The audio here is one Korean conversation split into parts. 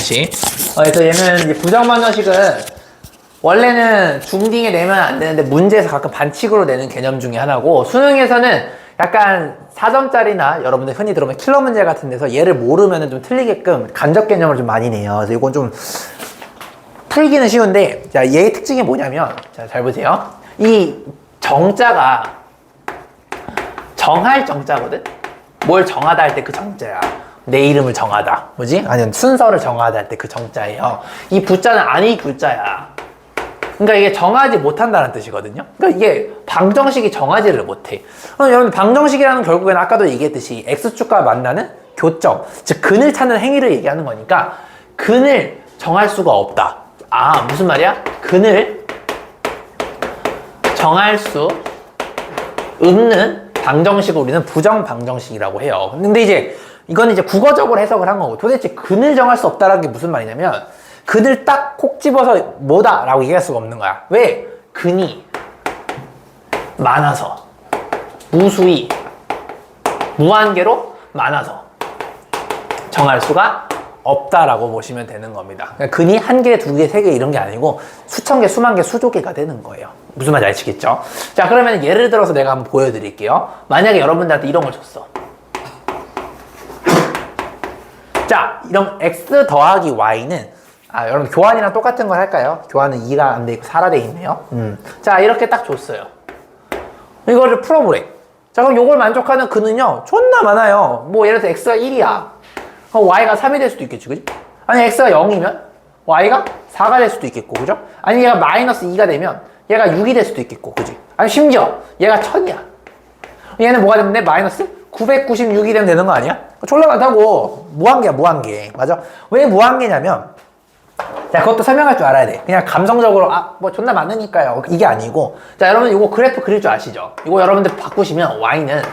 다시. 그래서 얘는 이제 부정방정식은 원래는 중딩에 내면 안 되는데 문제에서 가끔 반칙으로 내는 개념 중에 하나고, 수능에서는 약간 4점짜리나 여러분들 흔히 들어보면 킬러 문제 같은 데서 얘를 모르면 좀 틀리게끔 간접 개념을 좀 많이 내요. 그래서 이건 좀 풀기는 쉬운데, 자, 얘의 특징이 뭐냐면, 자, 잘 보세요. 이 정자가 정할 정자거든? 뭘 정하다 할 때 그 정자야. 내 이름을 정하다. 뭐지? 아니면 순서를 정하다 할 때 그 정자예요. 이 부자는 아니 부자야. 그러니까 이게 정하지 못한다는 뜻이거든요. 그러니까 이게 방정식이 정하지를 못해. 여러분, 방정식이라는 결국에는 아까도 얘기했듯이 x축과 만나는 교점, 즉 근을 찾는 행위를 얘기하는 거니까 근을 정할 수가 없다. 아, 무슨 말이야? 근을 정할 수 없는 방정식을 우리는 부정방정식이라고 해요. 근데 이제 이거는 이제 국어적으로 해석을 한 거고, 도대체 근을 정할 수 없다라는 게 무슨 말이냐면 근을 딱 콕 집어서 뭐다 라고 얘기할 수가 없는 거야. 왜? 근이 많아서, 무수히 무한계로 많아서 정할 수가 없다라고 보시면 되는 겁니다. 그러니까 근이 한 개, 두 개, 세 개 이런 게 아니고 수천 개, 수만 개, 수조 개가 되는 거예요. 무슨 말인지 아시겠죠? 자, 그러면 예를 들어서 내가 한번 보여드릴게요. 만약에 여러분들한테 이런 걸 줬어. 자, 이런 x 더하기 y는, 여러분 교환이랑 똑같은 걸 할까요? 교환은 2가 안 돼 있고 4라 돼 있네요. 자, 이렇게 딱 줬어요. 이거를 풀어보래. 자, 그럼 이걸 만족하는 근은요, 존나 많아요. 뭐 예를 들어서 x가 1이야. 그럼 y가 3이 될 수도 있겠지, 그지? 아니, x가 0이면 y가 4가 될 수도 있겠고, 그죠? 아니, 얘가 마이너스 2가 되면 얘가 6이 될 수도 있겠고, 그지? 아니, 심지어 얘가 1000이야. 얘는 뭐가 되면 돼? 마이너스 996이 되면 되는 거 아니야? 졸라 많다고. 무한계야, 무한계. 맞아? 왜 무한계냐면, 자, 그것도 설명할 줄 알아야 돼. 그냥 감성적으로 뭐 존나 많으니까요, 이게 아니고, 자, 여러분 이거 그래프 그릴 줄 아시죠? 이거 여러분들 바꾸시면 y는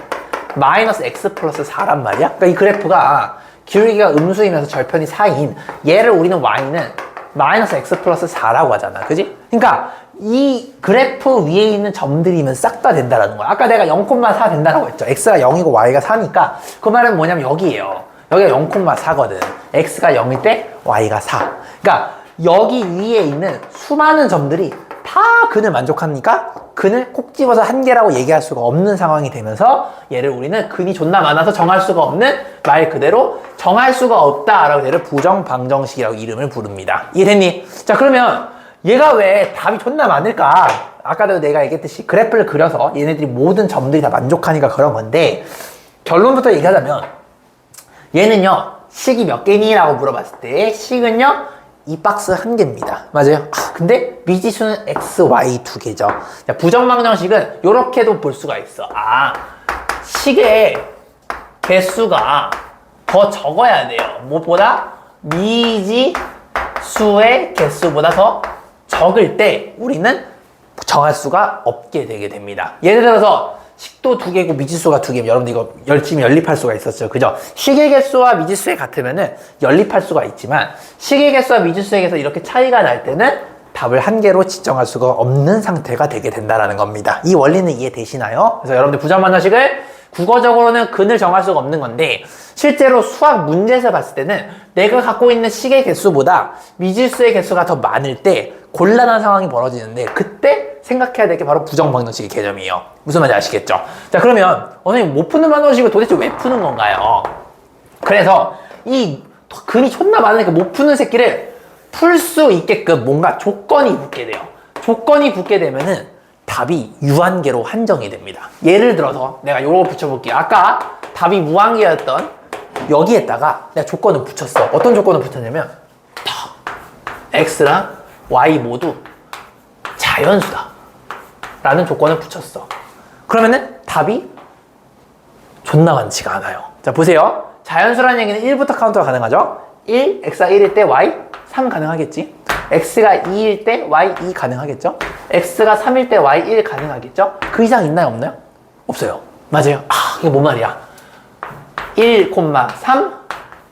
마이너스 x 플러스 4란 말이야. 그러니까 이 그래프가 기울기가 음수이면서 절편이 4인 얘를 우리는 y는 마이너스 x 플러스 4라고 하잖아, 그지? 그러니까 이 그래프 위에 있는 점들이면 싹 다 된다라는 거야. 아까 내가 0,4 된다라고 했죠. x가 0이고 y가 4니까 그 말은 뭐냐면 여기에요. 여기가 0,4거든. x가 0일 때 y가 4. 그러니까 여기 위에 있는 수많은 점들이 다 근을 만족하니까 근을 콕 집어서 한 개라고 얘기할 수가 없는 상황이 되면서 얘를 우리는 근이 존나 많아서 정할 수가 없는, 말 그대로 정할 수가 없다라고 얘를 부정방정식이라고 이름을 부릅니다. 이해됐니? 자, 그러면 얘가 왜 답이 존나 많을까? 아까도 내가 얘기했듯이 그래프를 그려서 얘네들이 모든 점들이 다 만족하니까 그런 건데, 결론부터 얘기하자면 얘는요, 식이 몇 개니? 라고 물어봤을 때 식은요, 이 박스 한 개입니다. 맞아요? 근데 미지수는 x, y 두 개죠. 자, 부정방정식은 이렇게도 볼 수가 있어. 식의 개수가 더 적어야 돼요. 무엇보다? 미지수의 개수보다 더 적을 때 우리는 정할 수가 없게 되게 됩니다. 예를 들어서 식도 두 개고 미지수가 두 개면 여러분들 이거 열심히 연립할 수가 있었죠, 그죠? 식의 개수와 미지수의 같으면은 연립할 수가 있지만 식의 개수와 미지수의 개수 이렇게 차이가 날 때는 답을 한 개로 지정할 수가 없는 상태가 되게 된다는 겁니다. 이 원리는 이해되시나요? 그래서 여러분들 부정방정식을 국어적으로는 근을 정할 수가 없는 건데, 실제로 수학 문제에서 봤을 때는 내가 갖고 있는 식의 개수보다 미지수의 개수가 더 많을 때 곤란한 상황이 벌어지는데, 그때 생각해야 될 게 바로 부정방정식의 개념이에요. 무슨 말인지 아시겠죠? 자, 그러면 선생님 못 푸는 방정식을 도대체 왜 푸는 건가요? 그래서 이 근이 존나 많으니까 못 푸는 새끼를 풀 수 있게끔 뭔가 조건이 붙게 돼요. 조건이 붙게 되면은 답이 유한계로 한정이 됩니다. 예를 들어서 내가 요거 붙여볼게요. 아까 답이 무한계였던 여기에다가 내가 조건을 붙였어. 어떤 조건을 붙였냐면 x랑 y 모두 자연수다 라는 조건을 붙였어. 그러면은 답이 존나 많지가 않아요. 자, 보세요. 자연수라는 얘기는 1부터 카운트가 가능하죠. 1, x가 1일 때 y 3 가능하겠지. x가 2일 때 y 2 가능하겠죠. x가 3일 때 y 1 가능하겠죠. 그 이상 있나요, 없나요? 없어요. 맞아요. 이게 뭔 말이야? 1,3,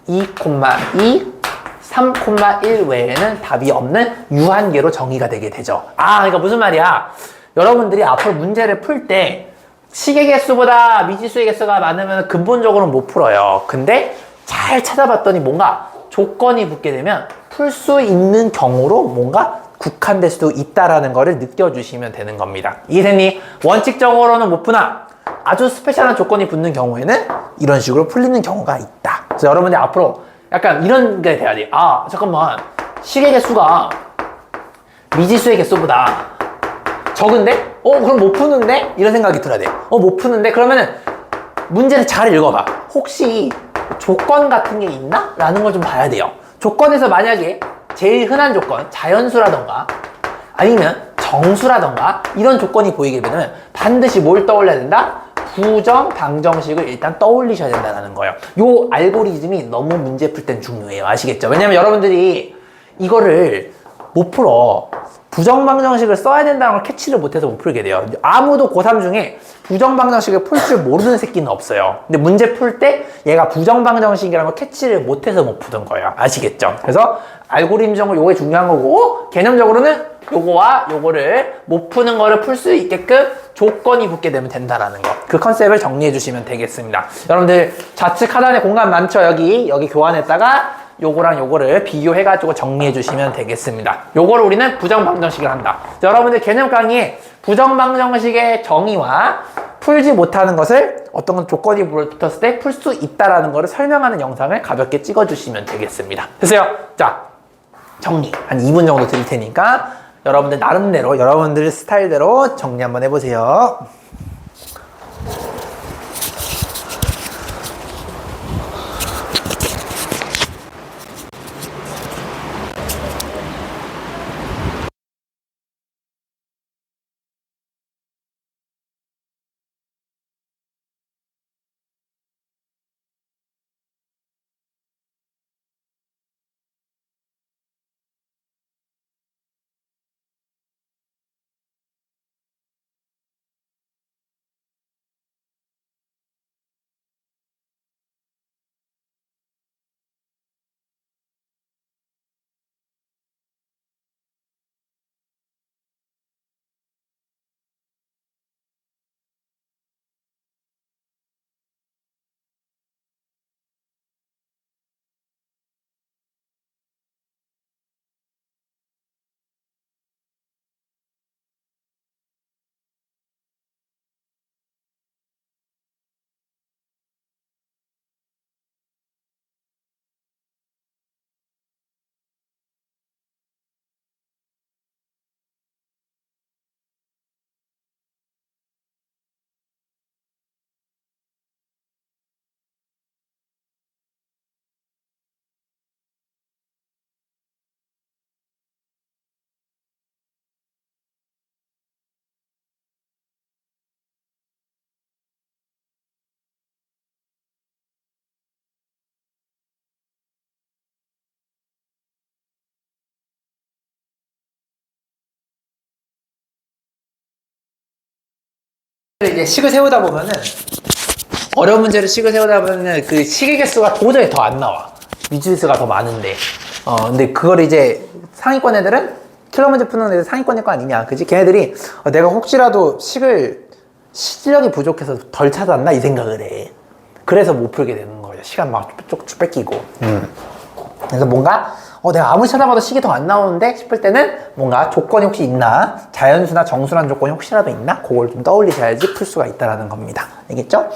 2,2, 3,1 외에는 답이 없는 유한계로 정의가 되게 되죠. 그러니까 무슨 말이야? 여러분들이 앞으로 문제를 풀 때 식의 개수보다 미지수의 개수가 많으면 근본적으로는 못 풀어요. 근데 잘 찾아봤더니 뭔가 조건이 붙게 되면 풀 수 있는 경우로 뭔가 국한될 수도 있다라는 거를 느껴주시면 되는 겁니다. 이해됐니? 원칙적으로는 못 푸나 아주 스페셜한 조건이 붙는 경우에는 이런 식으로 풀리는 경우가 있다. 그래서 여러분들 앞으로 약간 이런 게 돼야 돼. 아, 잠깐만. 식의 개수가 미지수의 개수보다 적은데? 그럼 못 푸는데? 이런 생각이 들어야 돼. 못 푸는데? 그러면은 문제를 잘 읽어봐. 혹시 조건 같은 게 있나? 라는 걸 좀 봐야 돼요. 조건에서 만약에 제일 흔한 조건, 자연수라던가 아니면 정수라던가 이런 조건이 보이게 되면 반드시 뭘 떠올려야 된다? 부정, 방정식을 일단 떠올리셔야 된다는 거예요. 요 알고리즘이 너무 문제 풀 땐 중요해요. 아시겠죠? 왜냐면 여러분들이 이거를 못 풀어. 부정방정식을 써야 된다는 걸 캐치를 못해서 못 풀게 돼요. 아무도 고3 중에 부정방정식을 풀 줄 모르는 새끼는 없어요. 근데 문제 풀 때 얘가 부정방정식이라는 걸 캐치를 못해서 못 푸는 거예요. 아시겠죠? 그래서 알고리즘적으로 요게 중요한 거고, 개념적으로는 요거와 요거를 못 푸는 거를 풀 수 있게끔 조건이 붙게 되면 된다라는 거. 그 컨셉을 정리해 주시면 되겠습니다. 여러분들 좌측 하단에 공간 많죠? 여기 교환했다가 요거랑 요거를 비교해가지고 정리해 주시면 되겠습니다. 요거를 우리는 부정방정식을 한다. 여러분들 개념 강의에 부정방정식의 정의와 풀지 못하는 것을 어떤 건 조건이 붙었을 때 풀 수 있다라는 것을 설명하는 영상을 가볍게 찍어주시면 되겠습니다. 됐어요? 자, 정리 한 2분 정도 드릴 테니까 여러분들 나름대로 여러분들 스타일대로 정리 한번 해보세요. 이제 식을 세우다 보면은 어려운 문제를 식을 세우다 보면은 그 식의 개수가 도저히 더 안 나와. 미지수가 더 많은데. 근데 그걸 이제 상위권 애들은 킬러 문제 푸는 애들 상위권일 거 아니냐. 그지? 걔네들이 내가 혹시라도 식을 실력이 부족해서 덜 찾았나 이 생각을 해. 그래서 못 풀게 되는 거예요. 시간 막 쭉 뺏기고. 그래서 뭔가 내가 아무리 찾아봐도 식이 더 안 나오는데 싶을 때는 뭔가 조건이 혹시 있나, 자연수나 정수라는 조건이 혹시라도 있나, 그걸 좀 떠올리셔야지 풀 수가 있다라는 겁니다. 알겠죠?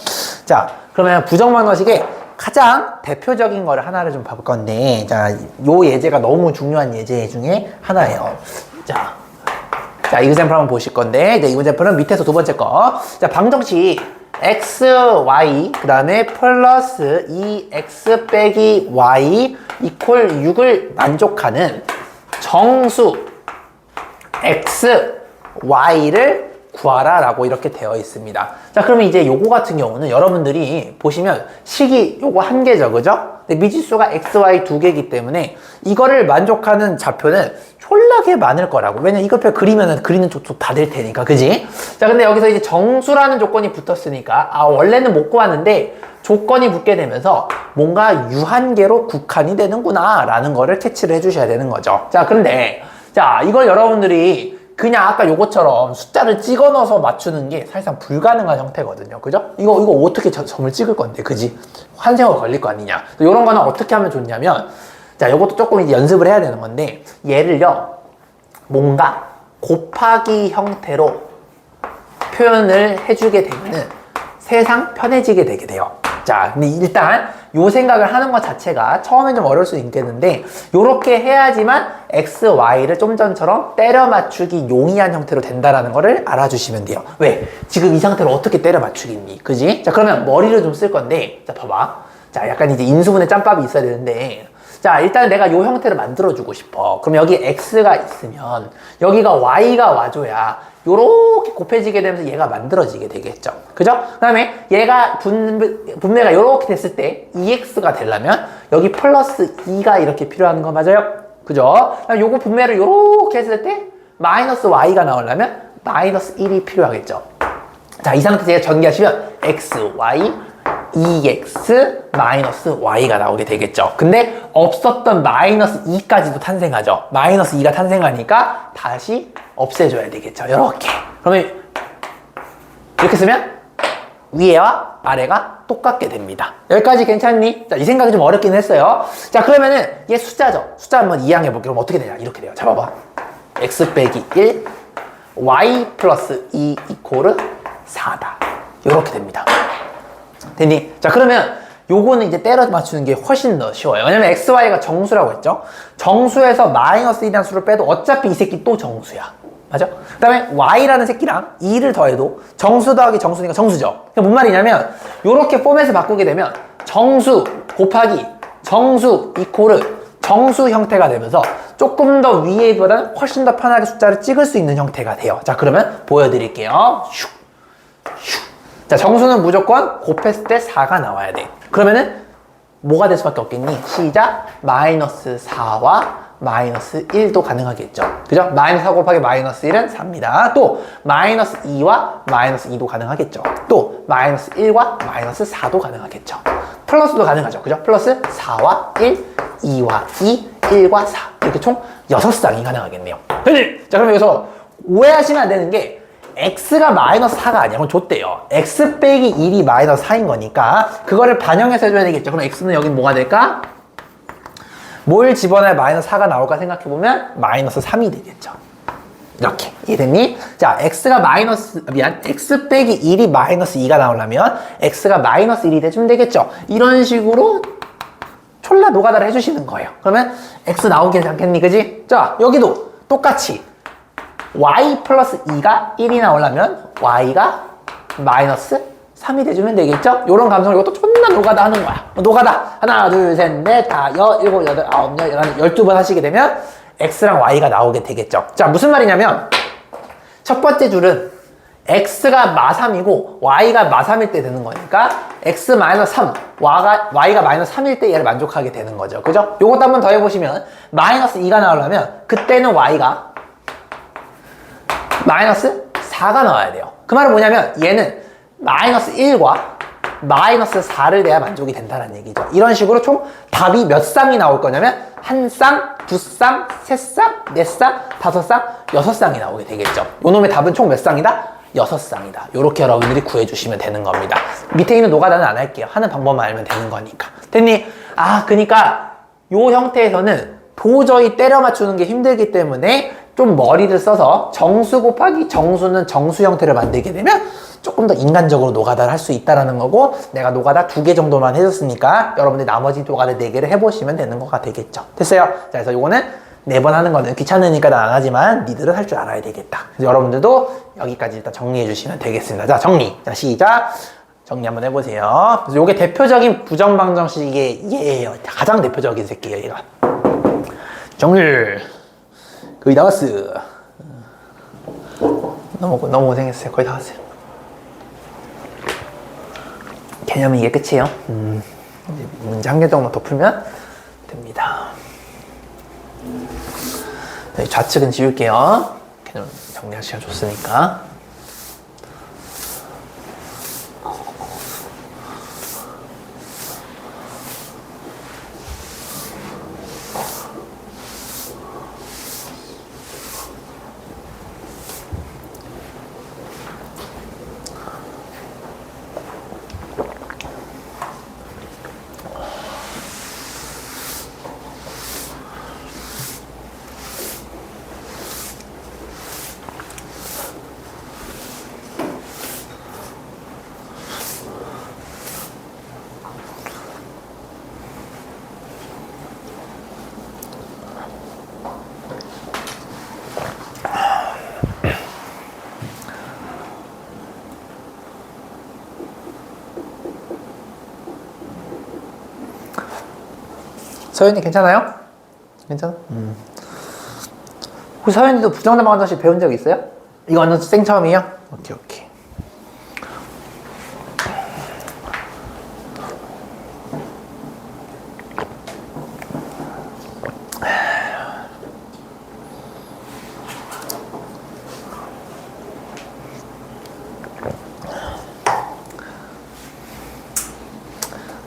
자, 그러면 부정방정식의 가장 대표적인 거를 하나를 좀 봐볼 건데, 자, 요 예제가 너무 중요한 예제 중에 하나예요. 자, 이그샘플 한번 보실 건데, 이 이그샘플은 밑에서 두 번째 거. 자, 방정식 x, y, 그 다음에 플러스 2x 빼기 y 이퀄 6을 만족하는 정수 x, y를 구하라 라고 이렇게 되어 있습니다. 자, 그러면 이제 요거 같은 경우는 여러분들이 보시면 식이 요거 한 개죠, 그죠? 근데 미지수가 x, y 두 개이기 때문에 이거를 만족하는 좌표는 졸라게 많을 거라고. 왜냐면 이걸 그리면은 그리는 쪽도 다 될 테니까, 그지? 자, 근데 여기서 이제 정수라는 조건이 붙었으니까, 원래는 못 구하는데 조건이 붙게 되면서 뭔가 유한계로 국한이 되는구나 라는 거를 캐치를 해주셔야 되는 거죠. 자, 근데 이걸 여러분들이 그냥 아까 요것처럼 숫자를 찍어 넣어서 맞추는 게 사실상 불가능한 형태거든요. 그죠? 이거 어떻게 점을 찍을 건데, 그지? 한 세월 걸릴 거 아니냐. 이런 거는 어떻게 하면 좋냐면, 자, 요것도 조금 이제 연습을 해야 되는 건데, 얘를요, 뭔가 곱하기 형태로 표현을 해주게 되면은 세상 편해지게 되게 돼요. 자, 근데 일단 요 생각을 하는 것 자체가 처음엔 좀 어려울 수 있겠는데, 요렇게 해야지만 x, y를 좀 전처럼 때려 맞추기 용이한 형태로 된다라는 거를 알아주시면 돼요. 왜? 지금 이 상태로 어떻게 때려 맞추겠니? 그지? 자, 그러면 머리를 좀 쓸 건데, 자, 봐봐. 자, 약간 이제 인수분해 짬밥이 있어야 되는데, 자, 일단 내가 요 형태를 만들어주고 싶어. 그럼 여기 x가 있으면 여기가 y가 와줘야 요렇게 곱해지게 되면서 얘가 만들어지게 되겠죠. 그죠? 그 다음에 얘가 분배가 요렇게 됐을 때 2x가 되려면 여기 플러스 2가 이렇게 필요한 거 맞아요? 그죠? 그다음에 요거 분배를 요렇게 했을 때 마이너스 y가 나오려면 마이너스 1이 필요하겠죠. 자, 이 상태에서 제가 전개하시면 x, y, 2x 마이너스 y가 나오게 되겠죠. 근데 없었던 마이너스 2까지도 탄생하죠. 마이너스 2가 탄생하니까 다시 없애줘야 되겠죠. 이렇게. 그러면 이렇게 쓰면 위에와 아래가 똑같게 됩니다. 여기까지 괜찮니? 자, 이 생각이 좀 어렵긴 했어요. 자, 그러면은 얘 숫자죠. 숫자 한번 이항해 볼게요. 그럼 어떻게 되냐? 이렇게 돼요. 잡아봐. x 빼기 1 y 플러스 2 이코르 4다. 이렇게 됩니다. 됐니? 자, 그러면 요거는 이제 때려 맞추는 게 훨씬 더 쉬워요. 왜냐면 xy가 정수라고 했죠. 정수에서 마이너스 1이라는 수를 빼도 어차피 이 새끼 또 정수야. 맞아? 그 다음에 y라는 새끼랑 2를 더해도 정수 더하기 정수니까 정수죠. 그러니까 뭔 말이냐면 요렇게 포맷을 바꾸게 되면 정수 곱하기 정수 이코르 정수 형태가 되면서 조금 더 위에보다는 훨씬 더 편하게 숫자를 찍을 수 있는 형태가 돼요. 자, 그러면 보여드릴게요. 슉, 슉. 자, 정수는 무조건 곱했을 때 4가 나와야 돼. 그러면은 뭐가 될 수밖에 없겠니? 시작! 마이너스 4와 마이너스 1도 가능하겠죠. 그죠? 마이너스 4 곱하기 마이너스 1은 4입니다. 또 마이너스 2와 마이너스 2도 가능하겠죠. 또 마이너스 1과 마이너스 4도 가능하겠죠. 플러스도 가능하죠. 그죠? 플러스 4와 1, 2와 2, 1과 4 이렇게 총 6쌍이 가능하겠네요. 자, 그럼 여기서 오해하시면 안 되는 게 x가 마이너스 4가 아니야. 그럼 줬대요. x 빼기 1이 마이너스 4인 거니까 그거를 반영해서 해줘야 되겠죠. 그럼 x는 여긴 뭐가 될까? 뭘 집어넣어야 마이너스 4가 나올까 생각해보면 마이너스 3이 되겠죠. 이렇게. 이해됐니? 자, x가 x 빼기 1이 마이너스 2가 나오려면 x가 마이너스 1이 돼주면 되겠죠. 이런 식으로 촐라 노가다를 해주시는 거예요. 그러면 x 나오게 되지 않겠니? 그지? 자, 여기도 똑같이 y 플러스 2가 1이 나오려면 y가 마이너스 3이 돼주면 되겠죠? 요런 감성을 이것도 존나 노가다 하는 거야. 노가다. 하나, 둘, 셋, 넷, 다, 일곱, 여덟, 아홉, 12번 하시게 되면 x랑 y가 나오게 되겠죠. 자, 무슨 말이냐면 첫 번째 줄은 x가 마3이고 y가 마3일 때 되는 거니까 x 마이너스 3, y가 마이너스 3일 때 얘를 만족하게 되는 거죠. 그죠? 요것도 한번 더 해보시면 마이너스 2가 나오려면 그때는 y가 마이너스 4가 나와야 돼요. 그 말은 뭐냐면 얘는 마이너스 1과 마이너스 4를 내야 만족이 된다는 얘기죠. 이런 식으로 총 답이 몇 쌍이 나올 거냐면 한 쌍, 두 쌍, 세 쌍, 네 쌍, 다섯 쌍, 여섯 쌍이 나오게 되겠죠. 요놈의 답은 총 몇 쌍이다? 6쌍이다. 요렇게 여러분들이 구해주시면 되는 겁니다. 밑에 있는 노가다는 안 할게요. 하는 방법만 알면 되는 거니까. 됐니? 아, 그니까 요 형태에서는 도저히 때려 맞추는 게 힘들기 때문에 좀 머리를 써서 정수 곱하기 정수는 정수 형태를 만들게 되면 조금 더 인간적으로 노가다를 할 수 있다는 거고, 내가 노가다 2개 정도만 해줬으니까 여러분들이 나머지 노가다 4개를 해보시면 되는 거가 되겠죠. 됐어요? 자, 그래서 요거는 4번 하는 거는 귀찮으니까 난 안 하지만 니들은 할 줄 알아야 되겠다. 그래서 여러분들도 여기까지 일단 정리해 주시면 되겠습니다. 자, 정리. 자, 시작. 정리 한번 해보세요. 그래서 요게 대표적인 부정방정식 얘예요. 가장 대표적인 새끼예요, 얘가. 정리. 거의 다 왔어. 너무 고생했어요. 거의 다 왔어요. 개념은 이게 끝이에요. 이제 문제 한 개 정도 더 풀면 됩니다. 네, 좌측은 지울게요. 개념 정리할 시간 줬으니까. 서현이 괜찮아요? 괜찮아? 혹시 서현이도 부정자방 완전식 배운 적 있어요? 이거 완전 생 처음이에요? 오케이.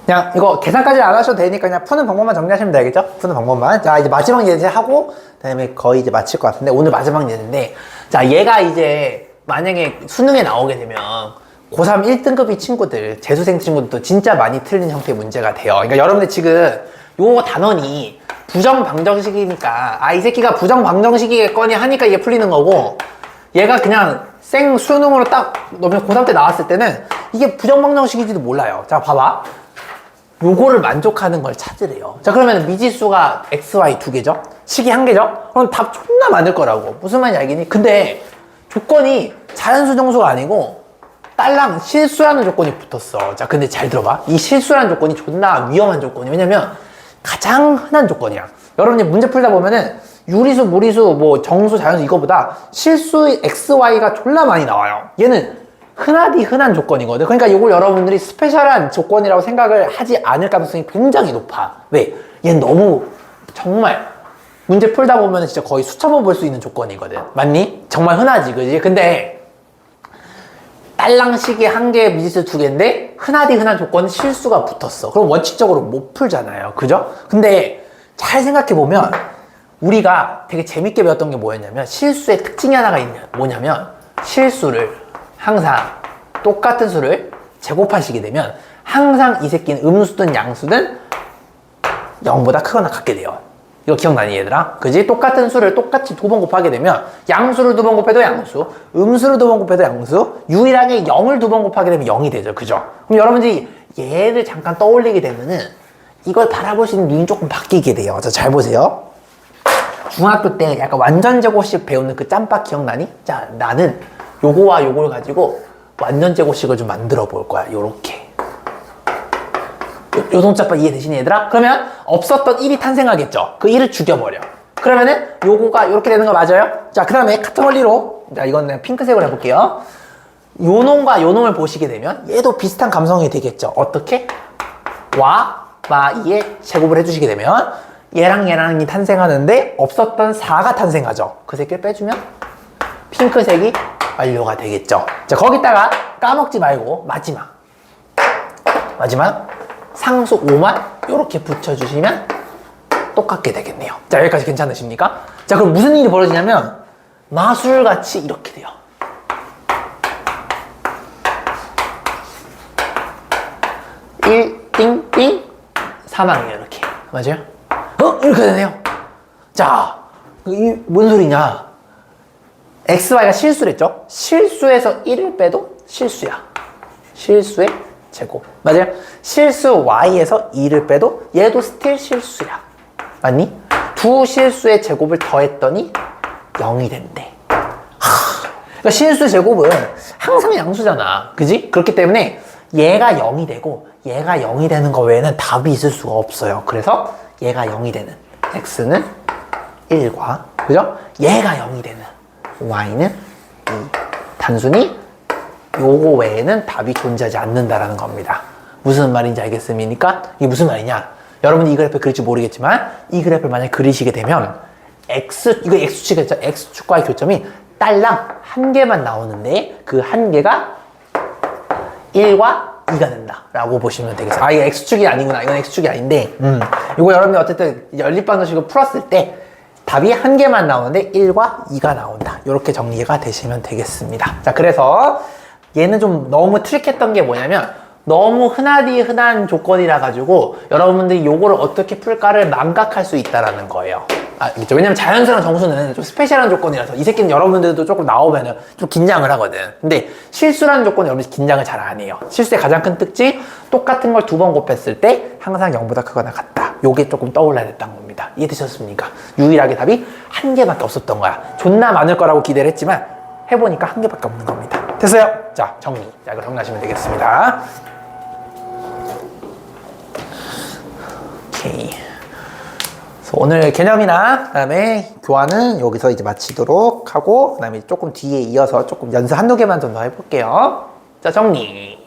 그냥 이거 계산까지 안 하셔도 되니까 그냥 푸는 방법만 정리하시면 되겠죠? 푸는 방법만. 자, 이제 마지막 예제 하고 그다음에 거의 이제 마칠 것 같은데 오늘 마지막 예제인데, 자, 얘가 이제 만약에 수능에 나오게 되면 고3 1등급이 친구들, 재수생 친구들도 진짜 많이 틀린 형태의 문제가 돼요. 그러니까 여러분들 지금 요 단원이 부정방정식이니까 이 새끼가 부정방정식이겠거니 하니까 이게 풀리는 거고, 얘가 그냥 생 수능으로 딱 너면 고3 때 나왔을 때는 이게 부정방정식인지도 몰라요. 자, 봐봐. 요거를 만족하는 걸 찾으래요. 자, 그러면 미지수가 XY 두 개죠? 식이 한 개죠? 그럼 답 존나 많을 거라고. 무슨 말인지 알겠니? 근데 조건이 자연수 정수가 아니고 딸랑 실수라는 조건이 붙었어. 자, 근데 잘 들어봐. 이 실수라는 조건이 존나 위험한 조건이야. 왜냐면 가장 흔한 조건이야. 여러분이 문제 풀다 보면은 유리수, 무리수, 뭐 정수, 자연수 이거보다 실수의 XY가 졸라 많이 나와요. 얘는 흔하디 흔한 조건이거든. 그러니까 이걸 여러분들이 스페셜한 조건이라고 생각을 하지 않을 가능성이 굉장히 높아. 왜? 얘는 너무 정말 문제 풀다 보면 진짜 거의 수천 번 볼 수 있는 조건이거든. 맞니? 정말 흔하지, 그지? 근데 딸랑식이 한 개, 미지수 두 개인데 흔하디 흔한 조건은 실수가 붙었어. 그럼 원칙적으로 못 풀잖아요. 그죠? 근데 잘 생각해보면 우리가 되게 재밌게 배웠던 게 뭐였냐면, 실수의 특징이 하나가 뭐냐면, 실수를 항상 똑같은 수를 제곱하시게 되면 항상 이 새끼는 음수든 양수든 0보다 크거나 같게 돼요. 이거 기억나니 얘들아? 그지? 똑같은 수를 똑같이 두 번 곱하게 되면 양수를 두 번 곱해도 양수, 음수를 두 번 곱해도 양수, 유일하게 0을 두 번 곱하게 되면 0이 되죠. 그죠? 그럼 여러분들이 얘를 잠깐 떠올리게 되면은 이걸 바라보시는 눈이 조금 바뀌게 돼요. 자, 잘 보세요. 중학교 때 약간 완전제곱식 배우는 그 짬밥 기억나니? 자, 나는 요거와 요걸 가지고 완전제곱식을 좀 만들어 볼 거야. 요렇게. 요 동작법 이해되시니 얘들아? 그러면 없었던 1이 탄생하겠죠. 그 1을 죽여버려. 그러면은 요거가 요렇게 되는 거 맞아요? 자, 그 다음에 같은 원리로, 자, 이건 내가 핑크색으로 해볼게요. 요 놈과 요 놈을 보시게 되면 얘도 비슷한 감성이 되겠죠. 어떻게? 와, 마, 이의 제곱을 해주시게 되면 얘랑 얘랑이 탄생하는데 없었던 4가 탄생하죠. 그 새끼를 빼주면 핑크색이 완료가 되겠죠. 자, 거기다가 까먹지 말고 마지막 상수 5만 이렇게 붙여주시면 똑같게 되겠네요. 자, 여기까지 괜찮으십니까? 자, 그럼 무슨 일이 벌어지냐면 마술같이 이렇게 돼요. 1 띵띵 4망이에요. 이렇게. 맞아요? 이렇게 되네요. 자, 이 뭔 소리냐? XY가 실수랬죠? 실수에서 1을 빼도 실수야. 실수의 제곱. 맞아요? 실수 Y에서 2를 빼도 얘도 스틸 실수야. 맞니? 두 실수의 제곱을 더했더니 0이 된대. 그러니까 실수 제곱은 항상 양수잖아. 그지? 그렇기 때문에 얘가 0이 되고 얘가 0이 되는 거 외에는 답이 있을 수가 없어요. 그래서 얘가 0이 되는 X는 1과, 그죠? 얘가 0이 되는 Y는 2. 단순히 요거 외에는 답이 존재하지 않는다라는 겁니다. 무슨 말인지 알겠습니까? 이게 무슨 말이냐? 여러분이 이 그래프 그릴지 모르겠지만 이 그래프를 만약에 그리시게 되면 이거 X축이겠죠? X축과의 교점이 딸랑 한 개만 나오는데 그 한 개가 1과 2가 된다 라고 보시면 되겠어요. 이거 X축이 아니구나. 이건 X축이 아닌데 이거 여러분이 어쨌든 연립방정식을 풀었을 때 답이 한 개만 나오는데 1과 2가 나온다. 이렇게 정리가 되시면 되겠습니다. 자, 그래서 얘는 좀 너무 트릭했던 게 뭐냐면 너무 흔하디 흔한 조건이라 가지고 여러분들이 요거를 어떻게 풀까를 망각할 수 있다라는 거예요. 그렇죠. 왜냐면 자연수랑 정수는 좀 스페셜한 조건이라서 이 새끼는 여러분들도 조금 나오면은 좀 긴장을 하거든. 근데 실수라는 조건은 여러분들이 긴장을 잘 안 해요. 실수의 가장 큰 특징, 똑같은 걸 두 번 곱했을 때 항상 0보다 크거나 같다. 요게 조금 떠올라야 됐던 겁니다. 이해되셨습니까? 유일하게 답이 한 개밖에 없었던 거야. 존나 많을 거라고 기대를 했지만 해보니까 한 개밖에 없는 겁니다. 됐어요? 자, 정리. 자, 이거 정리하시면 되겠습니다. 오케이. 오늘 개념이나 그다음에 교환은 여기서 이제 마치도록 하고 그다음에 조금 뒤에 이어서 조금 연습 한두 개만 더 해볼게요. 자, 정리.